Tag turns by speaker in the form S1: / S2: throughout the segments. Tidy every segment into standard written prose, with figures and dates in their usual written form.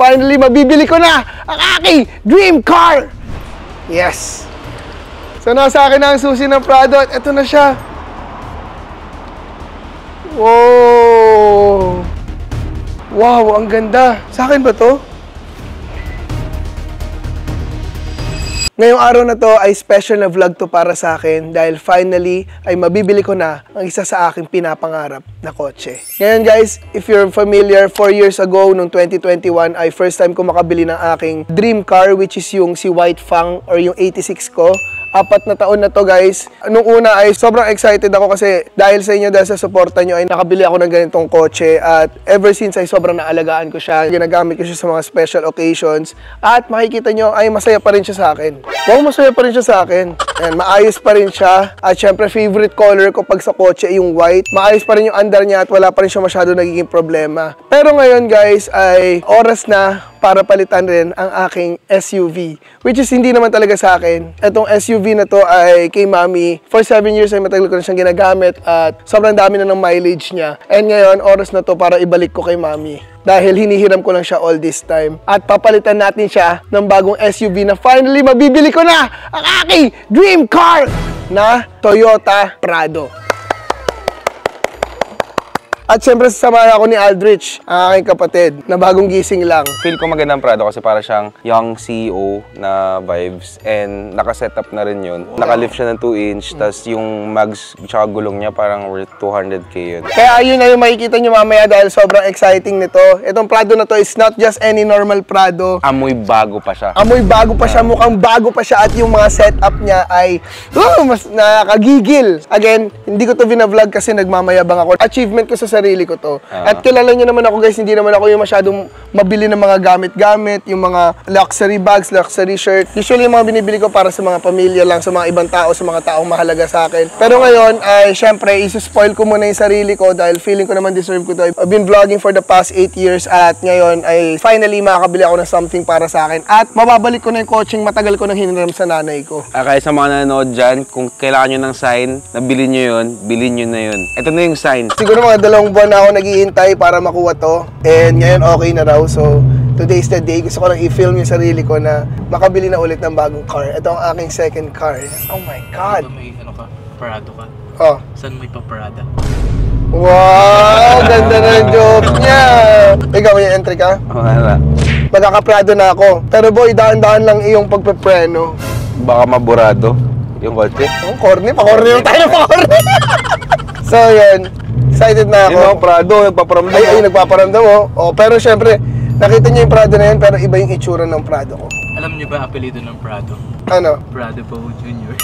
S1: finally mabibili ko na ang aking dream car! Yes! So nasa akin na ang susi ng Prado at ito na siya. Wow! Wow, ang ganda. Sa akin ba to? Ngayong araw na to ay special na vlog to para sa akin dahil finally ay mabibili ko na ang isa sa aking pinapangarap na kotse. Ngayon guys, if you're familiar, 4 years ago, noong 2021, ay first time ko makabili ng aking dream car which is yung si White Fang or yung 86 ko. 4 na taon na to guys. Nung una ay sobrang excited ako kasi dahil sa inyo, dahil sa suporta nyo ay nakabili ako ng ganitong kotse at ever since ay sobrang naalagaan ko siya. Ginagamit ko siya sa mga special occasions at makikita nyo ay masaya pa rin siya sa akin. Wow, masaya pa rin siya sa akin. Ayan, maayos pa rin siya at syempre favorite color ko pag sa kotse yung white. Maayos pa rin yung andar niya at wala pa rin siya masyado nagiging problema. Pero ngayon guys ay oras na para palitan rin ang aking SUV. Which is hindi naman talaga sa akin. Itong SUV na to ay kay Mami. For 7 years ay matagal ko na siyang ginagamit at sobrang dami na ng mileage niya. And ngayon, oras na to para ibalik ko kay Mami. Dahil hinihiram ko lang siya all this time. At papalitan natin siya ng bagong SUV na finally mabibili ko na ang aking dream car na Toyota Prado. At syempre sasamahan ako ni Aldrich, ang aking kapatid, na bagong gising lang.
S2: Feel ko magandang Prado kasi para siyang young CEO na vibes and naka-setup na rin yun. Wow. Naka-lift siya ng 2-inch, tas yung mags tsaka gulong niya parang worth 200k yun.
S1: Kaya yun na yung makikita nyo mamaya dahil sobrang exciting nito. Itong Prado na to is not just any normal Prado.
S2: Amoy bago pa siya.
S1: Amoy bago pa siya, mukhang bago pa siya at yung mga setup niya ay mas nakakagigil. Again, hindi ko to vina-vlog kasi nagmamayabang ako. Achievement ko sa sarili ko to. At kilala niyo naman ako guys, hindi naman ako yung masyadong mabili ng mga gamit-gamit, yung mga luxury bags, luxury shirt. Usually yung mga binibili ko para sa mga pamilya lang, sa mga ibang tao, sa mga taong mahalaga sa akin. Pero ngayon ay syempre isi-spoil ko muna yung sarili ko dahil feeling ko naman deserve ko to. I've been vlogging for the past 8 years at ngayon ay finally makakabili ako ng something para sa akin. At mababalik ko na yung coaching matagal ko nang hiniram sa nanay ko.
S2: Kaya sa mga nanonood dyan, kung kailangan nyo ng sign, na bilhin nyo yun, bilhin nyo na yun. Ito na yung sign.
S1: Siguro mga 2 buwan na ako naghihintay para makuha to. And ngayon okay na raw. So, today's the day. Gusto ko lang i-film yung sarili ko na makabili na ulit ng bagong car. Ito ang aking second car. Oh my God!
S3: May ano ka? Prado ka?
S1: Oh.
S3: Saan mo ipaparada?
S1: Wow! Ganda na yung joke niya! Ikaw, may entry ka?
S2: Wala.
S1: Magkakaprado na ako. Pero boy, daan-daan lang iyong pagpepreno.
S2: Baka maburado yung kotse.
S1: Oh, corny. Pa-corny lang tayo. Pa-corny. So, yun. Excited na ako.
S2: Yung mga Prado, nagpaparamdam.
S1: Ay, nagpaparamdam mo. Oh, pero syempre, nakita niyo yung Prado na yun, pero iba yung itsura ng Prado ko.
S3: Alam niyo ba apelido ng Prado?
S1: Ano?
S3: Prado Bow Jr.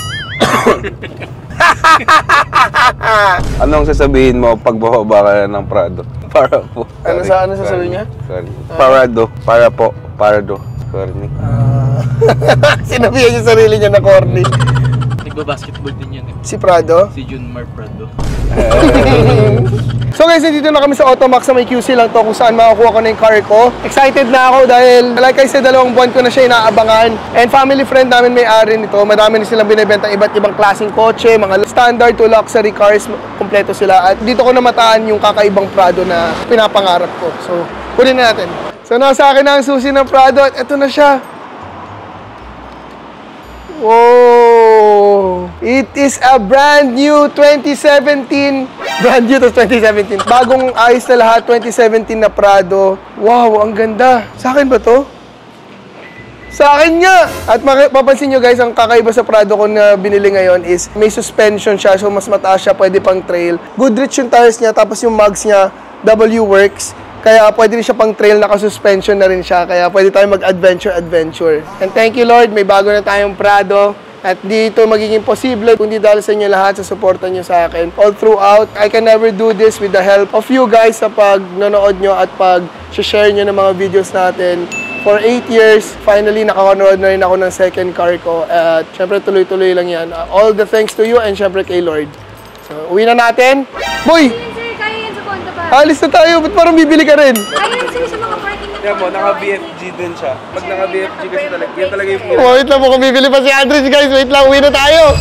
S2: Anong sasabihin mo pag bababa ka na ng Prado? Para po.
S1: Ano sasabihin niya?
S2: Sorry. Parado. Para po. Parado. Sorry.
S1: Sinabihan yung sarili niya na corny.
S3: Nagbabasketball din yan eh.
S1: Si Prado?
S3: Si Junmar Prado.
S1: So guys, nandito na kami sa Automax sa may QC lang to kung saan makakuha ko na yung car ko. Excited na ako dahil like I said, 2 buwan ko na siya inaabangan. And family friend namin may-ari nito. Madami na silang binibentang iba't ibang klaseng kotse, mga standard to luxury cars, kompleto sila. At dito ko namataan yung kakaibang Prado na pinapangarap ko. So, kunin na natin. So nasa akin na ang susi ng Prado at ito na siya. Wow! It is a brand new 2017. Brand new to 2017. Bagong ayos na lahat, 2017 na Prado. Wow, ang ganda. Sa akin ba to? Sa akin nga! At mapapansin nyo guys, ang kakaiba sa Prado ko na binili ngayon is may suspension siya, so mas mataas siya, pwede pang trail. Goodrich yung tires niya, tapos yung mugs niya, W-Works. Kaya pwede rin siya pang trail, naka-suspension na rin siya. Kaya pwede tayong mag-adventure. And thank you Lord, may bago na tayong Prado. At dito magiging posible kundi dahil sa inyo lahat sa suporta nyo sa akin. All throughout, I can never do this with the help of you guys sa pag-nonood nyo at pag-share nyo ng mga videos natin. For 8 years, finally nakakanood na rin ako ng second car ko. At syempre tuloy-tuloy lang yan. All the thanks to you and syempre kay Lord. So, uwi na natin. Boy! Alis na tayo, ba't parang bibili ka rin?
S4: Ayun, sir, sa mga parking na
S2: Yan po, naka-BFG din siya. Pag naka-BFG kasi talaga, yan talaga yung
S1: Wait lang po, kung bibili pa si Andres guys. Wait lang, uwi na tayo.